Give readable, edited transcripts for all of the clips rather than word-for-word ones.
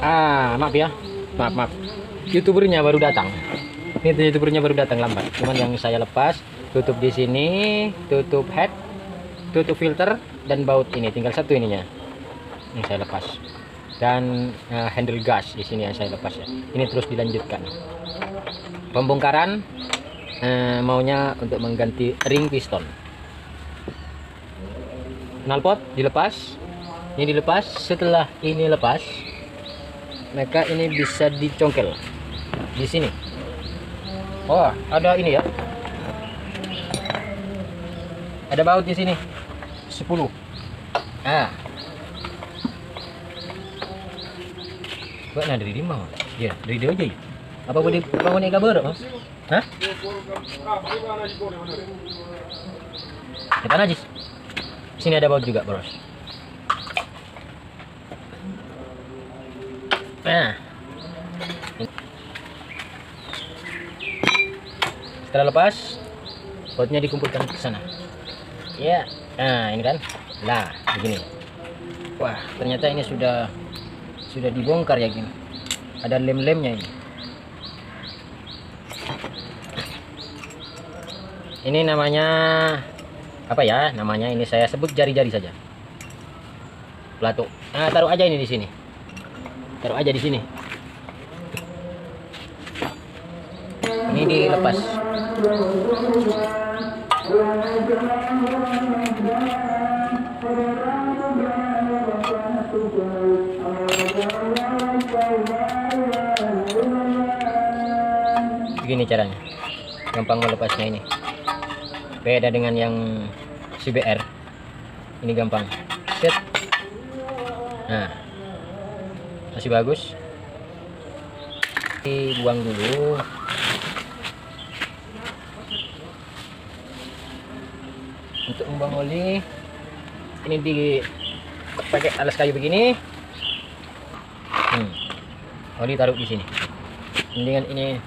Maaf ya. Maaf. YouTubernya baru datang. Ini YouTubernya baru datang lambat. Cuman yang saya lepas, tutup di sini, tutup head, tutup filter dan baut ini. Tinggal satu ininya. Yang saya lepas. Dan handle gas di sini yang saya lepas ya. Ini terus dilanjutkan. Pembongkaran maunya untuk mengganti ring piston. Knalpot dilepas. Ini dilepas. Setelah ini lepas, maka ini bisa dicongkel di sini. Oh, ada ini ya. Ada baut di sini. 10. Buat dari di mana? Ya, dari dia aja. Apa boleh bangun ni kabar, Mas? Hah? Kita najis. Sini ada baut juga, Bros. Setelah lepas, bautnya dikumpulkan ke sana. Ya, ini kan. Lah, begini. Wah, ternyata ini sudah dibongkar ya, gini. Ada lem-lemnya ini. Ini namanya apa ya? Namanya ini saya sebut jari-jari saja. Pelatuk. Taruh aja ini di sini. Taruh aja di sini. Ini dilepas. Begini caranya. Gampang melepasnya ini. Beda dengan yang CBR. Ini gampang. Set. Nah. Masih bagus. Dibuang dulu. Untuk membuang oli, ini pakai alas kayu begini. Oli taruh di sini. Dengan ini.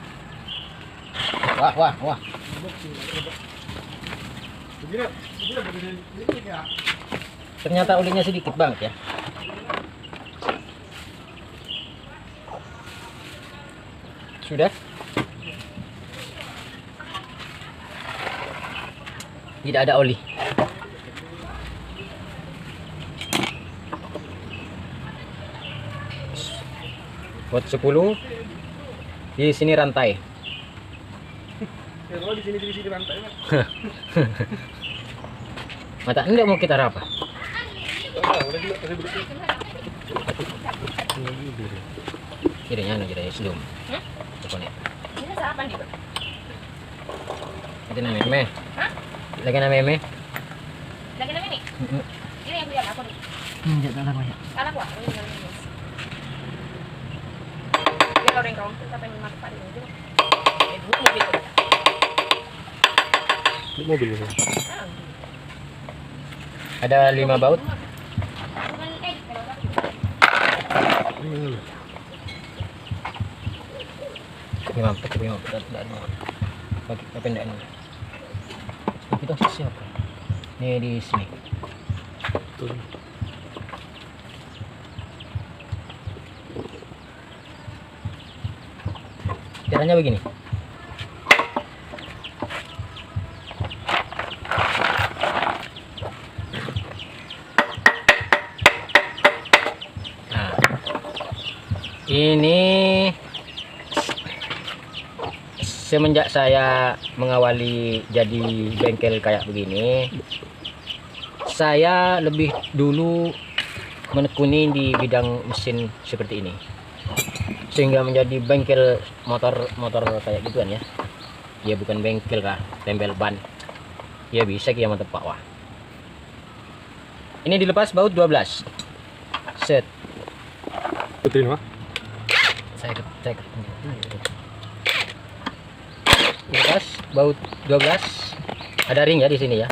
Wah. Ternyata olinya sedikit banget ya. Sudah. Tidak ada oli. Buat 10. Di sini rantai. Kalau di sini rantai. Mata enggak mau kita apa? Kiranya kita ya sebelum. Ini sarapan di. Itu namanya meme. Hah? Lagi namanya meme. Lagi namanya nih. Ini yang punya aku nih. Enggak tahu banyak. Salah gua. Dia orang kau kita pengen masak padi itu. Mobil itu. Ada 5 baut. Lima pakai pendek ini. Kita siapa? Ini di sini. Tuh. Caranya begini. Nah, ini semenjak saya mengawali jadi bengkel kayak begini, saya lebih dulu menekuni di bidang mesin seperti ini, sehingga menjadi bengkel motor kayak gituan ya. Ya bukan bengkel kah, tempel ban. Ya bisa kia mantep Pak. Wah. Ini dilepas baut 12. Set. Putri mah. Saya lepas baut 12. Ada ring ya di sini ya.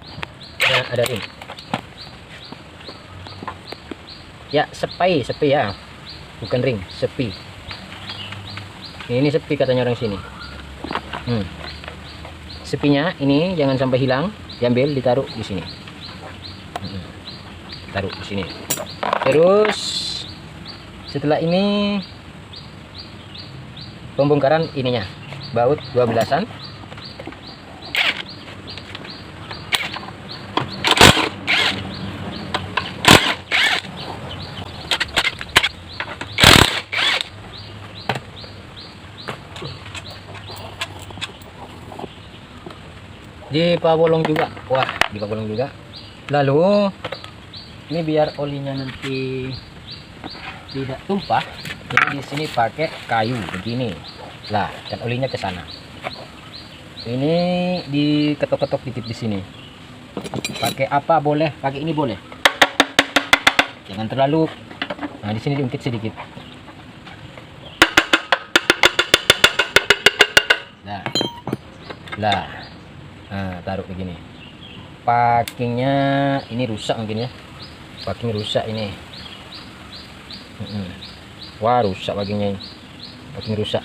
Nah, ada ring. Ya, sepi ya. Bukan ring, sepi. Ini sepi katanya orang sini. Sepinya ini jangan sampai hilang, diambil ditaruh di sini. Taruh di sini. Terus Setelah ini pembongkaran ininya, baut 12-an. Dipabolong juga. Wah, dipabolong juga. Lalu ini biar olinya nanti tidak tumpah, jadi di sini pakai kayu begini. Lah, dan olinya ke sana. Ini diketok-ketok dikit di sini. Pakai apa boleh, pakai ini boleh. Jangan terlalu. Nah, di sini diungkit sedikit. Nah. Lah. Nah, taruh begini. Packingnya ini rusak mungkin ya. Packing rusak ini. Wah, rusak packingnya ini. Packing rusak.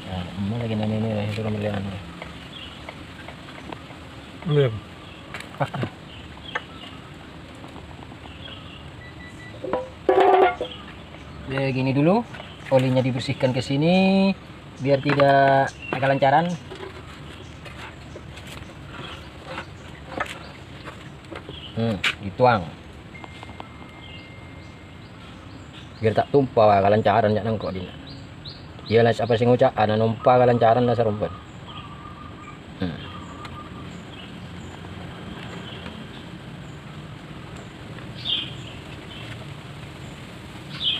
Nah, mau lagi nanya ini itu pembelian. Belum. Begini dulu. Olinya dibersihkan ke sini biar tidak agak lancaran. Dituang biar tak tumpah kalancaran jak nangkok dina. Iyalah siapa sing ngucap ana numpah kalancaran dasar rumput.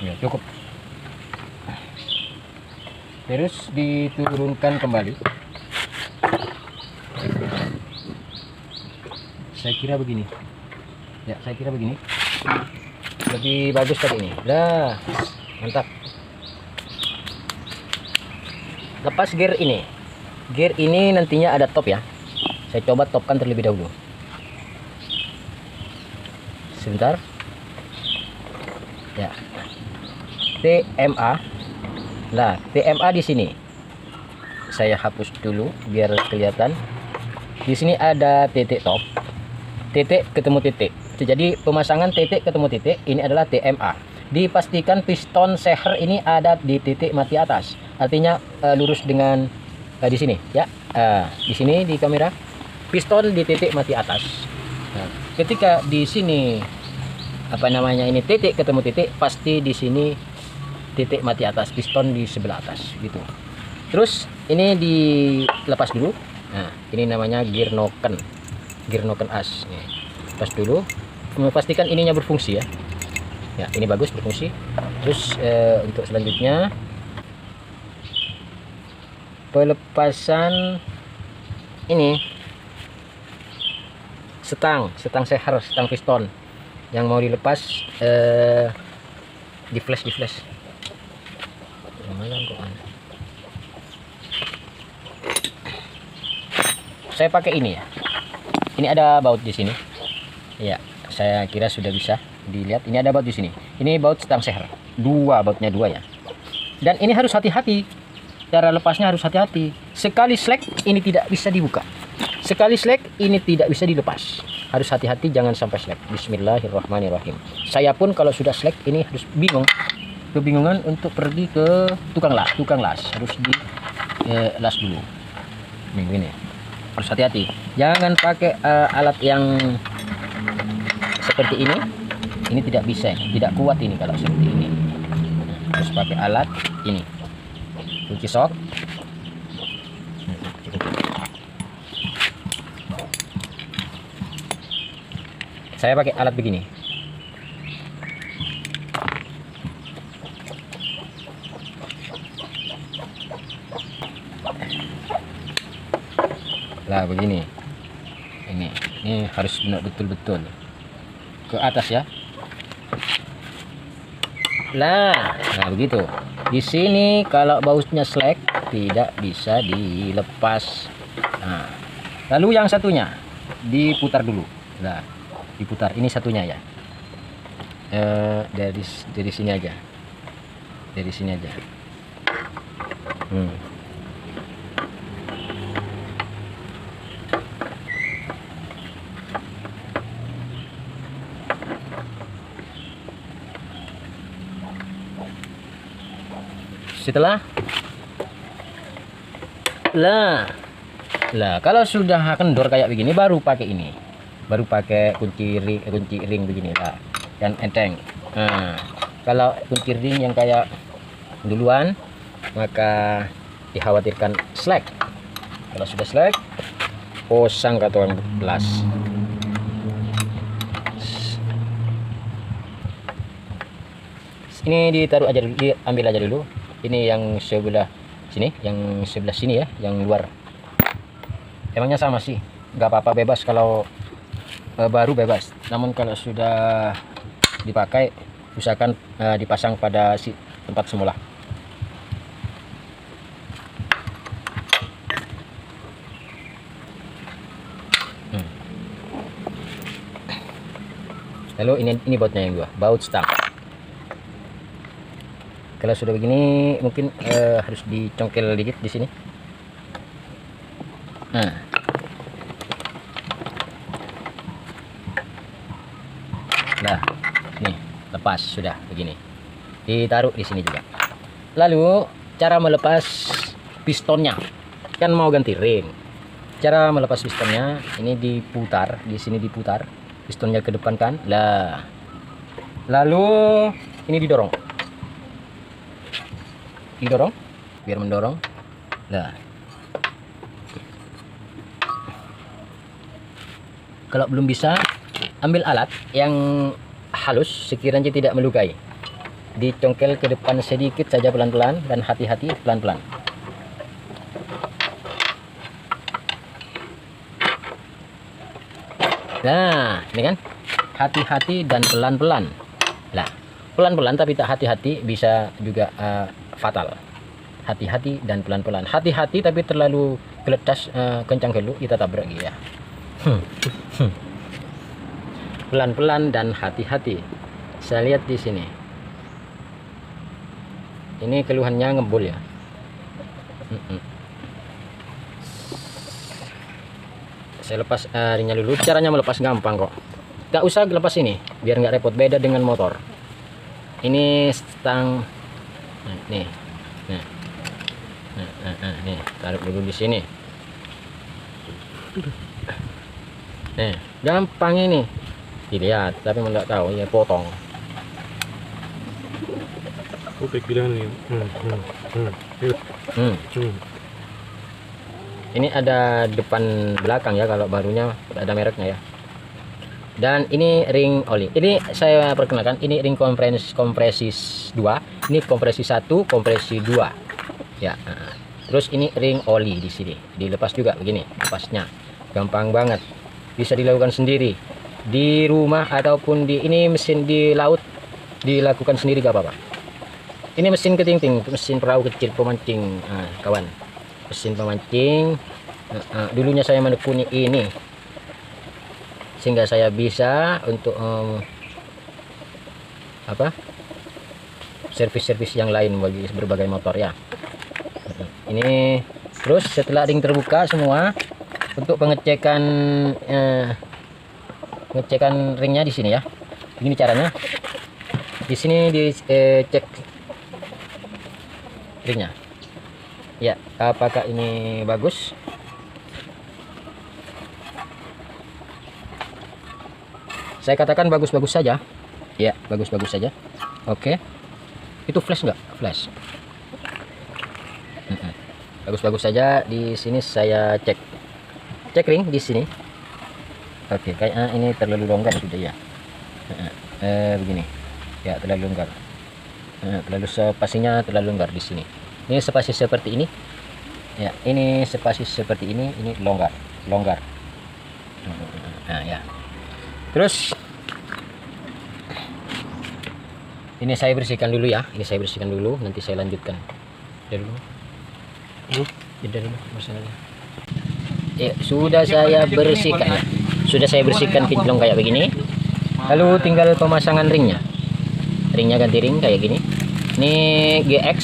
Ya, cukup. Terus diturunkan kembali. Saya kira begini. Ya, saya kira begini. Lebih bagus tadi ini. Lah, mantap. Lepas gear ini. Gear ini nantinya ada top ya. Saya coba topkan terlebih dahulu. Sebentar. Ya. TMA. Nah, TMA di sini. Saya hapus dulu biar kelihatan. Di sini ada titik top. Titik ketemu titik. Jadi pemasangan titik ketemu titik ini adalah TMA. Dipastikan piston seher ini ada di titik mati atas. Artinya lurus dengan di sini ya. Di sini di kamera piston di titik mati atas. Nah, ketika di sini apa namanya ini titik ketemu titik, pasti di sini titik mati atas, piston di sebelah atas gitu. Terus ini dilepas dulu. Nah, ini namanya gear noken as. Nih, lepas dulu. Memastikan ininya berfungsi ya. Ya, ini bagus berfungsi. Terus untuk selanjutnya pelepasan ini setang seher, setang piston yang mau dilepas di flash. Saya pakai ini ya. Ini ada baut di sini. Ya, saya kira sudah bisa dilihat. Ini ada baut di sini. Ini baut setang seher. Bautnya dua ya. Dan ini harus hati-hati. Cara lepasnya harus hati-hati. Sekali slack ini tidak bisa dibuka. Sekali slack ini tidak bisa dilepas. Harus hati-hati, jangan sampai slack. Bismillahirrahmanirrahim. Saya pun kalau sudah slack ini harus bingung. Kebingungan untuk pergi ke tukang las. Harus di las dulu. Ini. Harus hati-hati. Jangan pakai alat yang seperti ini. Ini tidak bisa, tidak kuat ini kalau seperti ini. Harus pakai alat ini. Kunci sok. Saya pakai alat begini. Lah begini. Ini harus betul-betul ke atas ya. Nah begitu. Di sini kalau bautnya slack tidak bisa dilepas. Nah, lalu yang satunya diputar dulu. Nah, diputar. Ini satunya ya. Dari sini aja. Dari sini aja. setelah lah kalau sudah kendor kayak begini baru pakai ini, baru pakai kunci ring begini lah, dan enteng. Nah, kalau kunci ring yang kayak duluan maka dikhawatirkan slack. Kalau sudah slack, posang ke tukang belas. Ini ditaruh aja dulu, diambil aja dulu. Ini yang sebelah sini, yang sebelah sini ya, yang luar. Emangnya sama sih, nggak apa-apa, bebas kalau baru bebas. Namun kalau sudah dipakai, usahakan dipasang pada tempat semula. Lalu ini bautnya yang dua, baut stang. Kalau sudah begini mungkin harus dicongkel dikit di sini. Nah, nih lepas sudah begini. Ditaruh di sini juga. Lalu cara melepas pistonnya, kan mau ganti ring. Cara melepas pistonnya ini diputar, di sini diputar, pistonnya ke depan kan. Lah, lalu ini didorong biar mendorong. Nah, kalau belum bisa, ambil alat yang halus sekiranya tidak melukai, dicongkel ke depan sedikit saja pelan-pelan, dan hati-hati pelan-pelan. Nah, ini kan hati-hati dan pelan-pelan. Lah, pelan-pelan tapi tak hati-hati bisa juga fatal. Hati-hati dan pelan-pelan. Hati-hati tapi terlalu geletas, kencang dulu kita tabrak gitu ya. Pelan-pelan dan hati-hati. Saya lihat di sini. Ini keluhannya ngebul ya. Saya lepas ringnya dulu. Caranya melepas gampang kok. Gak usah lepas ini, biar nggak repot. Beda dengan motor. Ini stang. Nih, nih, taruh dulu di sini. Nih, gampang ini. Dilihat, tapi nggak tahu ya, potong. Oke, bilang nih. Ini ada depan belakang ya, kalau barunya ada mereknya ya. Dan ini ring oli. Ini saya perkenalkan, ini ring kompresi 2, ini kompresi 1, kompresi 2. Ya. Terus ini ring oli di sini. Dilepas juga begini, lepasnya. Gampang banget. Bisa dilakukan sendiri di rumah ataupun di ini mesin di laut, dilakukan sendiri gak apa-apa. Ini mesin ketingting, mesin perahu kecil pemancing, kawan. Mesin pemancing. Dulunya saya menekuni ini, sehingga saya bisa untuk servis-servis yang lain bagi berbagai motor ya. Ini terus setelah ring terbuka semua, untuk pengecekan ringnya di sini ya. Ini caranya. Di sini dicek ringnya. Ya, apakah ini bagus? Saya katakan bagus-bagus saja. Ya, bagus-bagus saja. Oke. Itu flash nggak? Flash. Bagus-bagus saja. Di sini saya cek ring di sini. Oke, kayaknya ini terlalu longgar sudah ya. Begini. Ya, terlalu longgar. Terlalu spasinya terlalu longgar di sini. Ini spasi seperti ini. Ya, ini spasi seperti ini longgar. Nah, ya. Terus ini saya bersihkan dulu ya. Ini saya bersihkan dulu, nanti saya lanjutkan. Dulu. Masalahnya. Ya, sudah saya bersihkan ya. Sudah saya bersihkan kinclong kayak begini. Lalu tinggal pemasangan ringnya. Ringnya ganti ring kayak gini. Ini GX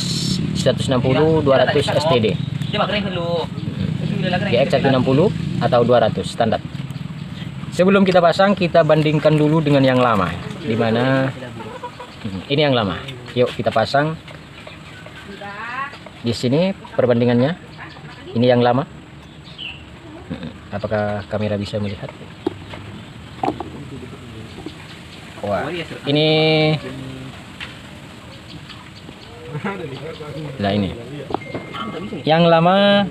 160 200 STD. GX 160 atau 200 standar. Sebelum kita pasang, kita bandingkan dulu dengan yang lama. Dimana ini yang lama. Yuk kita pasang. Di sini perbandingannya. Ini yang lama. Apakah kamera bisa melihat? Wah, ini. Nah ini. Yang lama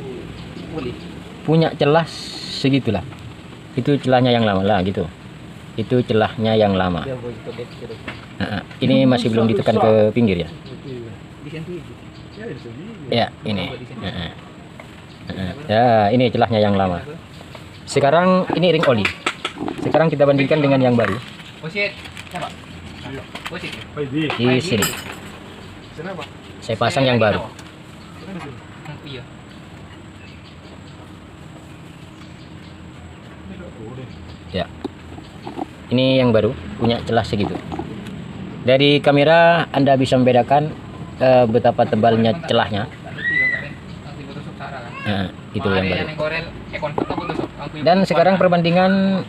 punya celah segitulah. Itu celahnya yang lama lah gitu. Itu celahnya yang lama. Nah, ini masih belum ditekan ke pinggir ya. Ya ini. Ya ini celahnya yang lama. Sekarang ini ring oli. Sekarang kita bandingkan dengan yang baru. Di sini. Saya pasang yang baru. Ya. Ini yang baru punya celah segitu. Dari kamera Anda bisa membedakan betapa tebalnya celahnya. Nah, itu yang baru. Dan sekarang perbandingan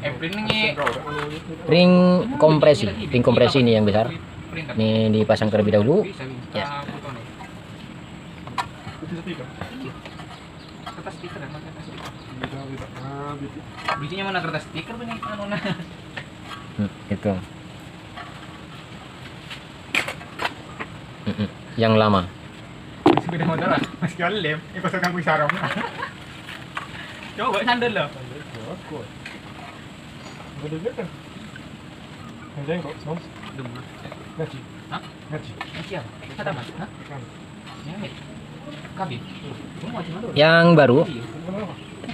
ring kompresi. Ring kompresi ini yang besar. Ini dipasang terlebih dahulu. Ya. Bijinya mana kertas stiker punya Itu. Yang lama. Sepeda motor lah, masih lem, ikut sekarang gue sarong. Coba sandal lah. Yang baru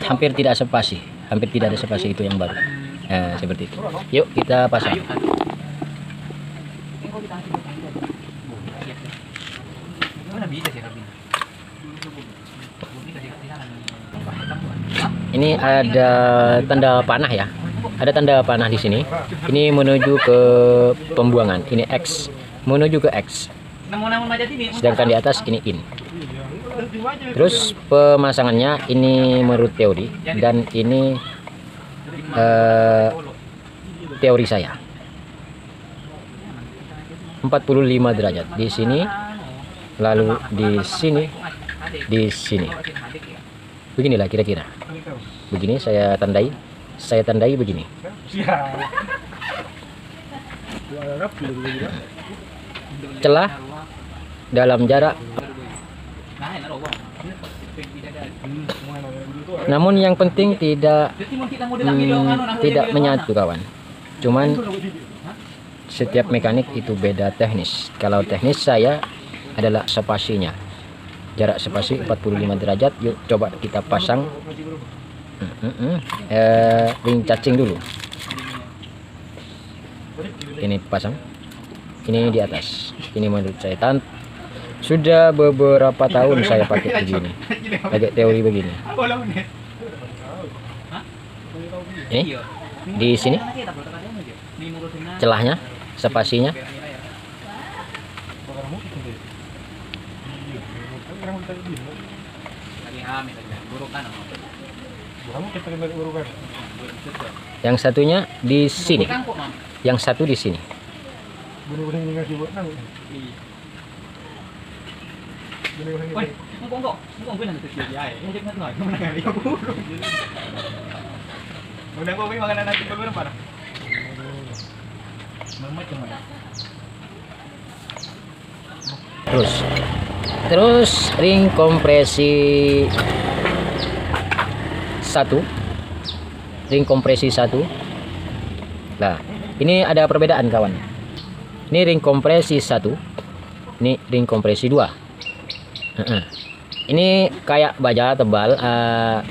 hampir tidak spasi, hampir tidak ada spasi itu yang baru. Nah, seperti itu. Yuk kita pasang. Ini ada tanda panah ya. Ada tanda panah di sini. Ini menuju ke pembuangan. Ini X. Menuju ke X. Sedangkan di atas ini in. Terus pemasangannya ini menurut teori dan ini teori saya. 45 derajat di sini, lalu di sini, di sini. Beginilah kira-kira. Begini saya tandai begini. Celah dalam jarak. Namun yang penting tidak menyatu kawan. Cuman setiap mekanik itu beda teknis. Kalau teknis saya adalah spasinya. Jarak spasi 45 derajat. Yuk coba kita pasang ring cacing dulu. Ini pasang. Ini di atas. Ini menurut saya sudah beberapa tahun saya pakai begini. Pakai teori begini. Ini di sini celahnya, spasinya. Yang satunya di sini. Yang satu di sini. Terus ring kompresi 1. Ring kompresi 1. Nah, ini ada perbedaan kawan. Ini ring kompresi 1. Ini ring kompresi 2. Ini kayak baja tebal,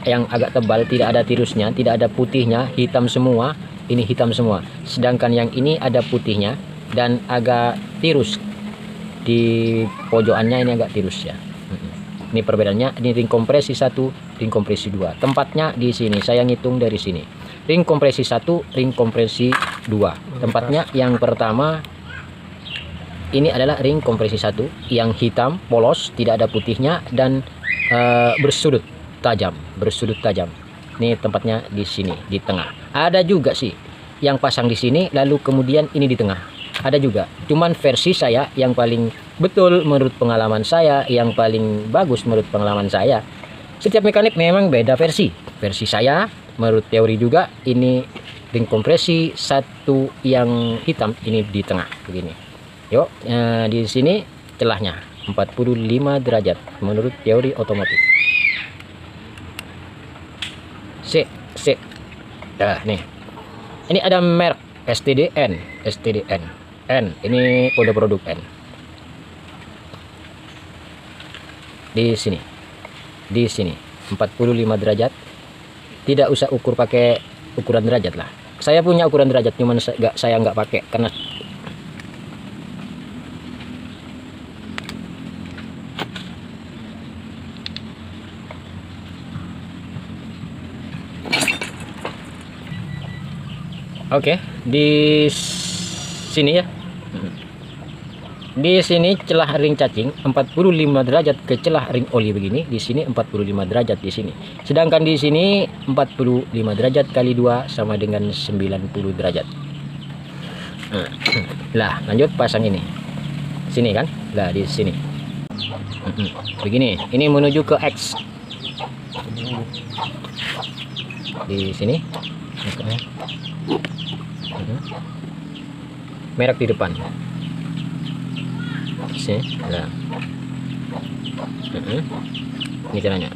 yang agak tebal, tidak ada tirusnya, tidak ada putihnya, hitam semua. Ini hitam semua. Sedangkan yang ini ada putihnya dan agak tirus. Di pojokannya ini agak tirus ya. Ini perbedaannya. Ini ring kompresi 1, ring kompresi 2. Tempatnya di sini. Saya ngitung dari sini. Ring kompresi 1, ring kompresi 2. Tempatnya yang pertama ini adalah ring kompresi 1 yang hitam, polos, tidak ada putihnya dan bersudut tajam, Ini tempatnya di sini, di tengah. Ada juga sih yang pasang di sini lalu kemudian ini di tengah. ada juga. Cuman versi saya yang paling betul menurut pengalaman saya, yang paling bagus menurut pengalaman saya. Setiap mekanik memang beda versi. Versi saya menurut teori juga, ini ring kompresi satu yang hitam, ini di tengah begini. Yuk, di sini celahnya 45 derajat menurut teori otomotif. C. Nah, nih. Ini ada merek STDN. N. Ini kode produk N. Di sini 45 derajat. Tidak usah ukur pakai ukuran derajat lah. Saya punya ukuran derajat, cuman saya nggak pakai karena oke, di sini ya. Di sini celah ring cacing 45 derajat ke celah ring oli begini. Di sini 45 derajat di sini. Sedangkan di sini 45 derajat kali 2 sama dengan 90 derajat. Lah, lanjut pasang ini. Sini kan? Lah, di sini. Begini. Ini menuju ke X. Di sini. Merek di depan. Sini. Nah. Ini caranya.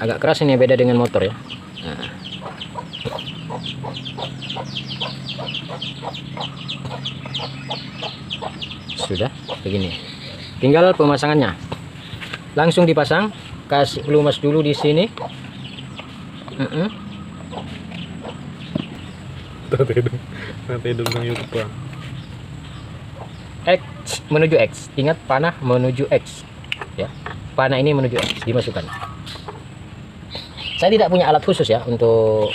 Agak keras ini, beda dengan motor ya. Nah. Sudah begini. Tinggal pemasangannya. Langsung dipasang, kasih pelumas dulu di sini. Nanti dong yang YouTube. X menuju X. Ingat, panah menuju X. Ya, panah ini menuju X, dimasukkan. Saya tidak punya alat khusus ya untuk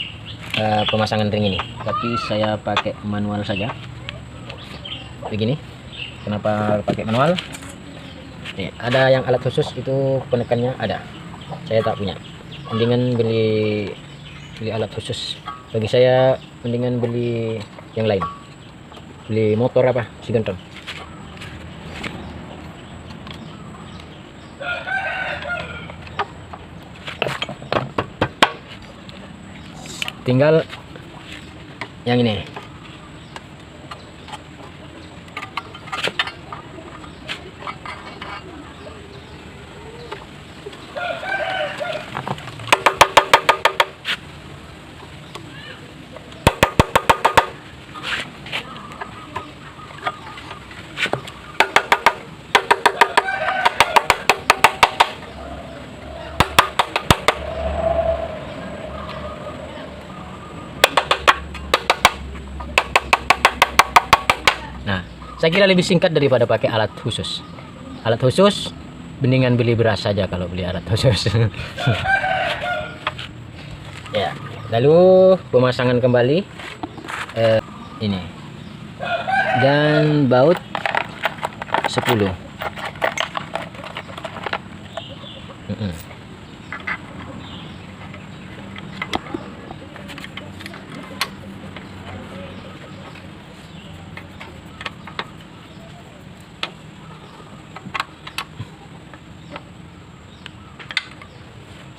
pemasangan ring ini, tapi saya pakai manual saja. Begini. Kenapa pakai manual? Nih, ada yang alat khusus itu penekannya ada. Saya tak punya. Mendingan beli alat khusus. Bagi saya mendingan beli yang lain. Beli motor apa? Sigenton. Tinggal yang ini. Saya kira lebih singkat daripada pakai alat khusus. Alat khusus, mendingan beli beras saja kalau beli alat khusus. Ya, lalu pemasangan kembali ini dan baut 10.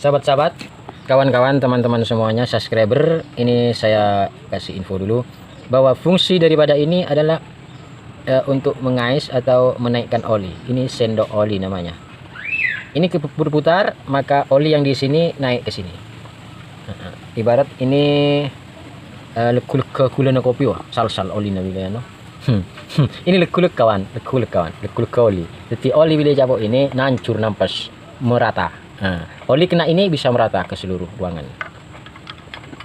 Sahabat-sahabat, kawan-kawan, teman-teman semuanya, subscriber, ini saya kasih info dulu bahwa fungsi daripada ini adalah untuk mengais atau menaikkan oli. Ini sendok oli namanya. Ini berputar, maka oli yang di sini naik ke sini. Ibarat ini lekuk gulana kopi, wah, sal-sal oli nabi no. Ini lekuk kawan, lekuk oli. Jadi oli bila jabok ini nancur nampas merata. Nah, oli kena ini bisa merata ke seluruh ruangan.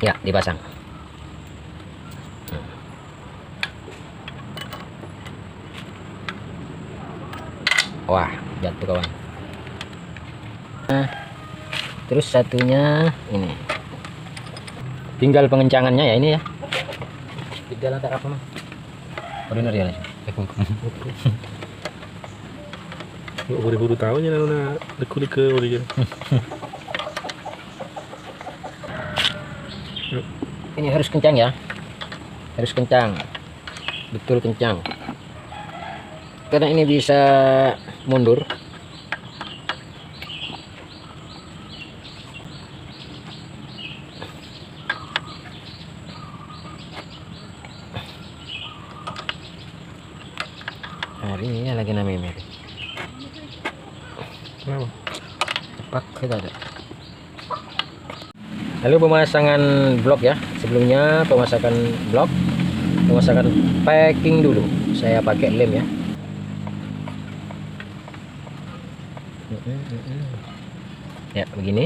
Ya, dipasang. Wah, jatuh kawan. Nah, terus satunya ini. Tinggal pengencangannya ya ini ya. Tinggal lantar apa mah? Benar ya langsung. Buru-buru tahu nya na lekuk ke oli. Ini harus kencang ya. Harus kencang. Betul kencang. karena ini bisa mundur. Hari ini lagi namanya Mary. Kenapa? Cepat kita ada. Lalu pemasangan blok ya. Sebelumnya pemasangan blok, pemasangan packing dulu. Saya pakai lem ya. Ya begini.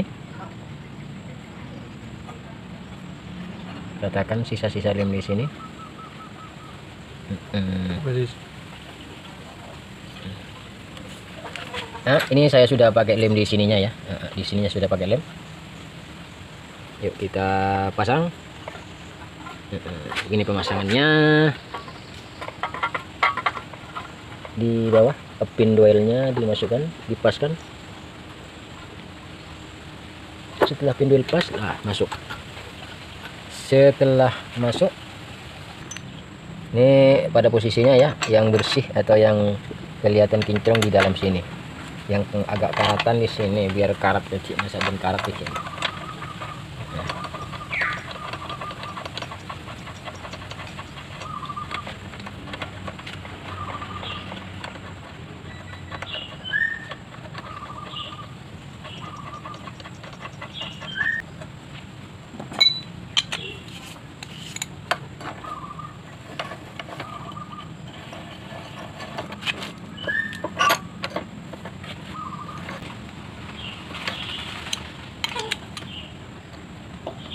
Letakkan sisa-sisa lem di sini. Masih Nah, ini saya sudah pakai lem di sininya ya. Di sininya sudah pakai lem. Yuk kita pasang. Ini pemasangannya. Di bawah pinwheelnya dimasukkan, dipaskan. Setelah pinwheel pas, masuk. Setelah masuk, ini pada posisinya ya, yang bersih atau yang kelihatan kinclong di dalam sini. Yang agak karatan di sini biar karat kecil, dan karat kecil.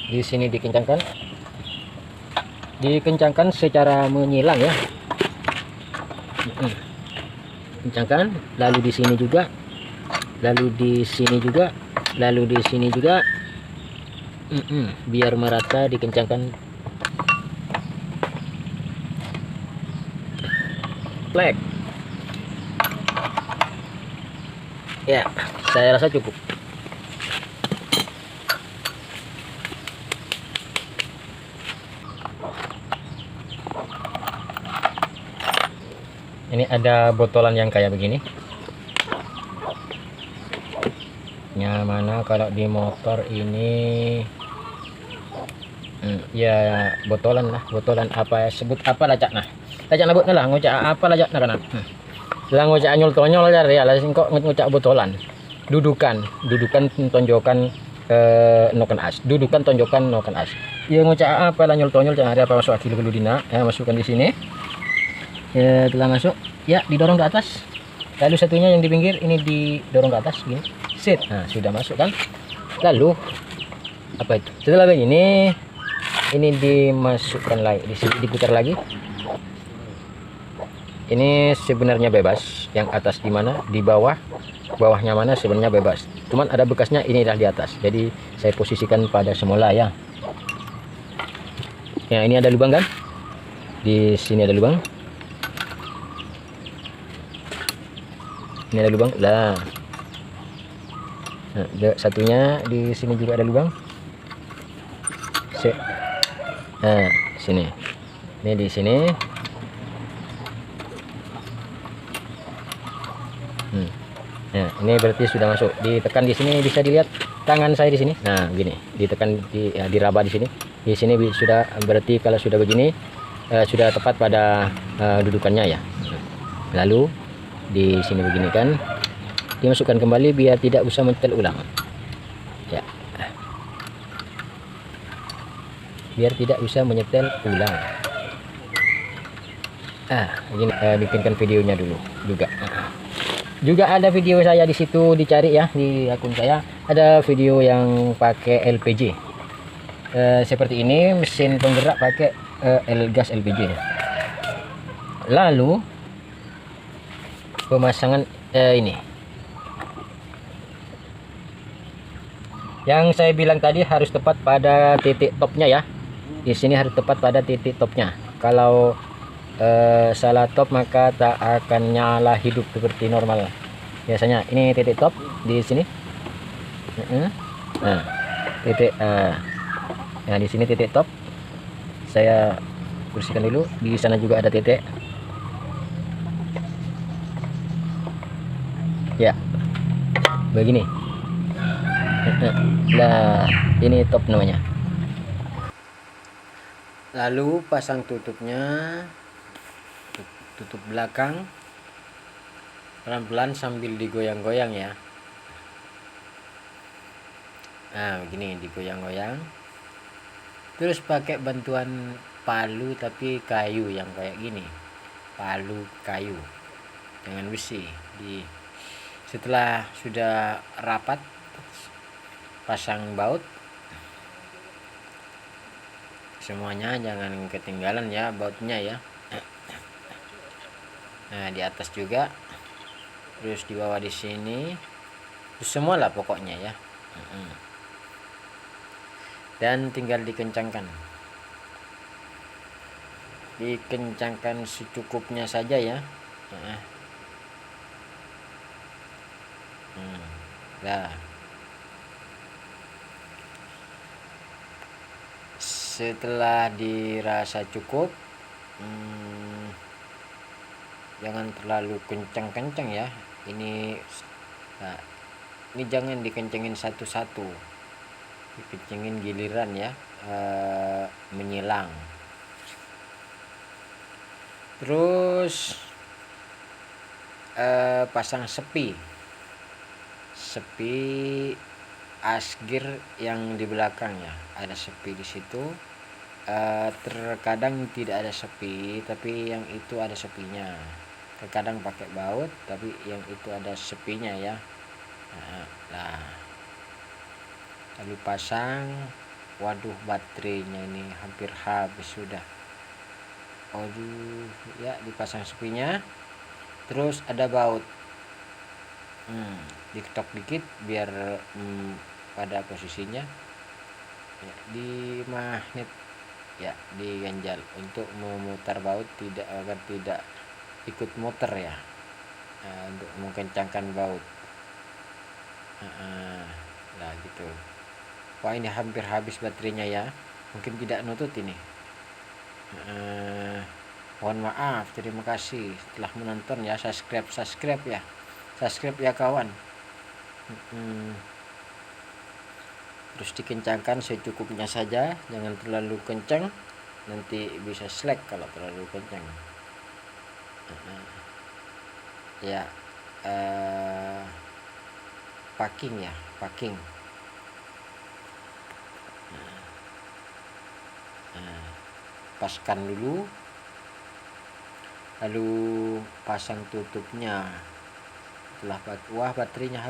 Di sini dikencangkan secara menyilang ya. Kencangkan, lalu di sini juga, lalu di sini juga, lalu di sini juga. Biar merata dikencangkan. Plek. Ya, saya rasa cukup. Ini ada botolan yang kayak begini. Yang mana kalau di motor ini ya botolan lah, botolan apa sebut apa lacak nah. Lacak nabut lah ngocak apa lacak nah kanan. Lah ngocak nyol tonyol ya lah kok ngocak botolan. Dudukan tonjokan noken as. Dudukan tonjokan noken as. Ya ngocak apa lah nyol tonyol cari apa masuk akil dulu dina. Ya masukkan di sini. Ya, telah masuk ya didorong ke atas, lalu satunya yang di pinggir ini didorong ke atas gini, set. Nah sudah masuk kan. Lalu apa itu setelah begini ini dimasukkan lagi, diputar lagi. Ini sebenarnya bebas, yang atas di mana, di bawahnya mana sebenarnya bebas, cuman ada bekasnya ini dah di atas, jadi saya posisikan pada semula ya. Ya ini ada lubang kan, di sini ada lubang. Ini ada lubang lah. Nah, satunya di sini juga ada lubang. Nah, sini. Ini di sini. Nah, ini berarti sudah masuk. Ditekan di sini bisa dilihat tangan saya di sini. Nah, gini. Ditekan diraba di sini. Di sini sudah, berarti kalau sudah begini sudah tepat pada dudukannya ya. Lalu di sini begini kan, dimasukkan kembali biar tidak usah menyetel ulang ya, biar tidak usah menyetel ulang. Begini, bikinkan videonya dulu juga ada video saya di situ, dicari ya di akun saya, ada video yang pakai LPG seperti ini, mesin penggerak pakai gas LPG. Lalu pemasangan ini yang saya bilang tadi harus tepat pada titik topnya ya. Di sini harus tepat pada titik topnya. Kalau salah top maka tak akan nyala hidup seperti normal. Biasanya ini titik top di sini. Nah, titik nah di sini titik top. Saya bersihkan dulu. Di sana juga ada titik. Ya, begini. Nah, ini top namanya. Lalu pasang tutupnya, tutup belakang pelan-pelan sambil digoyang-goyang ya. Nah, begini digoyang-goyang. Terus pakai bantuan palu tapi kayu yang kayak gini. Palu kayu. Jangan besi. Setelah sudah rapat, pasang baut. Semuanya jangan ketinggalan ya bautnya ya. Nah, di atas juga. Terus di bawah di sini. Terus semua lah pokoknya ya. Dan tinggal dikencangkan. Dikencangkan secukupnya saja ya. Nah, setelah dirasa cukup, jangan terlalu kencang-kencang ya. Ini jangan dikencengin satu-satu, dikencengin giliran ya, menyilang. Terus pasang sepi asgir yang di belakang ya, ada sepi di situ. Terkadang tidak ada sepi, tapi yang itu ada sepinya. Terkadang pakai baut, tapi yang itu ada sepinya ya. Nah, lalu pasang. Waduh, baterainya ini hampir habis sudah. Aduh, ya dipasang sepinya. Terus ada baut. Diketok dikit biar pada posisinya ya, di magnet ya, diganjal untuk memutar baut agar tidak ikut motor ya, untuk mengencangkan baut. Nah gitu. Wah, ini hampir habis baterainya ya, mungkin tidak nutut ini. Mohon maaf, terima kasih telah menonton ya. Subscribe ya kawan. Terus dikencangkan secukupnya saja, jangan terlalu kencang, nanti bisa slack kalau terlalu kencang ya. Packing paskan dulu, lalu pasang tutupnya. Setelah baterainya habis.